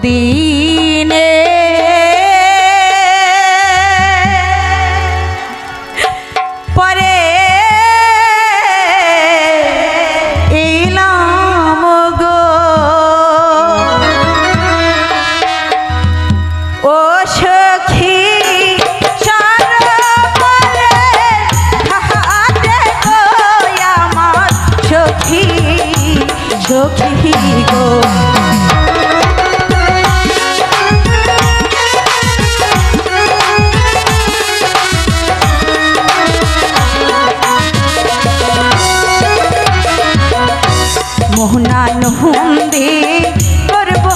দিনে পরে এলাম গো ও সখী সখী গো মোহনা নন্দে করব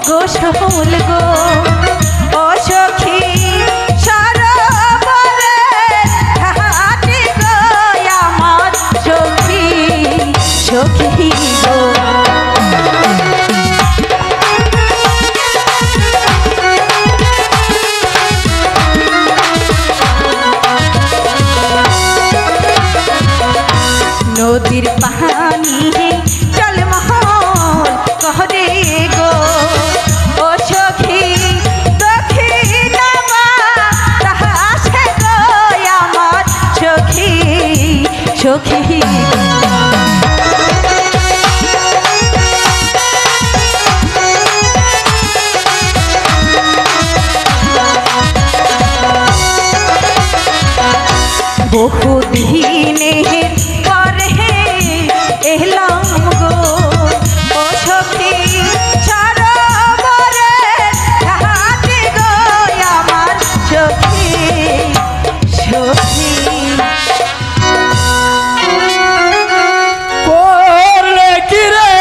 গোসল গো ও সখী সরোবরে ঘাটে গো আমার সখী সখী গো নদীর পানি জলমহল কহরে গো ও সখী দক্ষিণাবা তাহাসে গো আমার সখী সখী বহুদিনে পরে এলাম গো ও সখী সরোবরে ঘাটে গো আমার সখী সখী করলে কি রে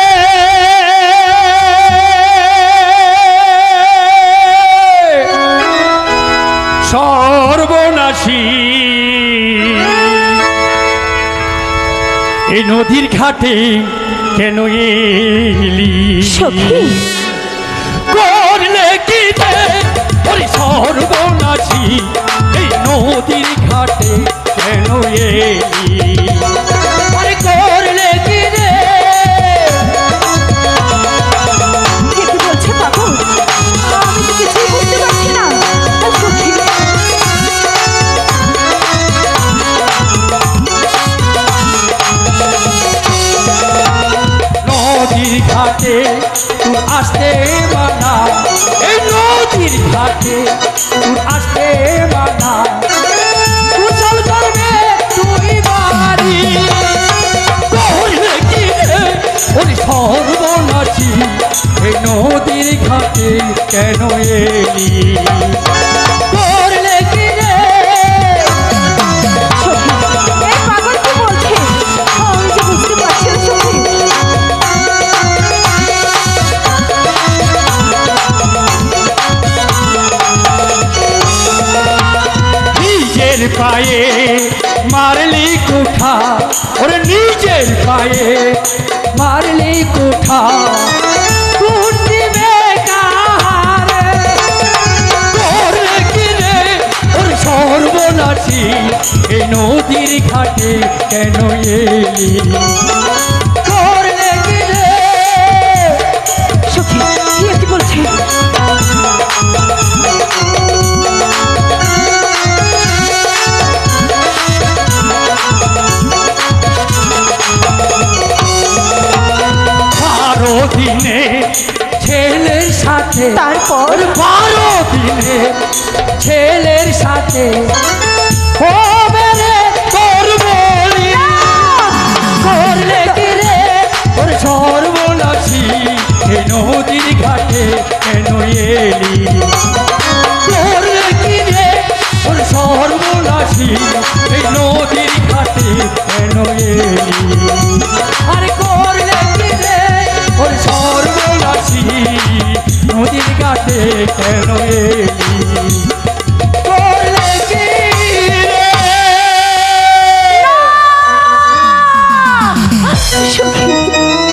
সর্বনাশী এই নদীর ঘাটে কেন এলি সখী করলে কি রে ওরে সর্বনাশী এই নদীর ঘাটে কেন এলি আরে করলে কি রে কি বলছে বাবু আমি তো কিছুই বুঝতে পারছি না ও সখী নদীর ঘাটে তুই আসতে মানা এই নদীর ঘাটে তুই আসতে মানা কুশল করবে তুই বাড়ি করলে কি রে ওরে সর্বনাশী এই নদীর ঘাটে কেন এলি করলে কি রে এই পাগল কি বলছে আমি যে বুঝতে পারছি না সখী নিজের পায়ে মারলি কোঠা ওরে নিজের পায়ে মারলি কোঠা কুটিবে কাহারে করলে কি রে ওরে সর্বনাশী এই নদীর ঘাটে কেন এলি করলে কি রে সখী কি বলছে দিনে ছেলের সাথে তারপর 12 দিনে ছেলের সাথে ও মেরে তোর বলি করলে কি রে ওর সর্বনাশী এই নদীর ঘাটে কেন এলি করলে কি রে ওর সর্বনাশী এই নদীর ঘাটে কেন এলি আরে করলে কি রে ওর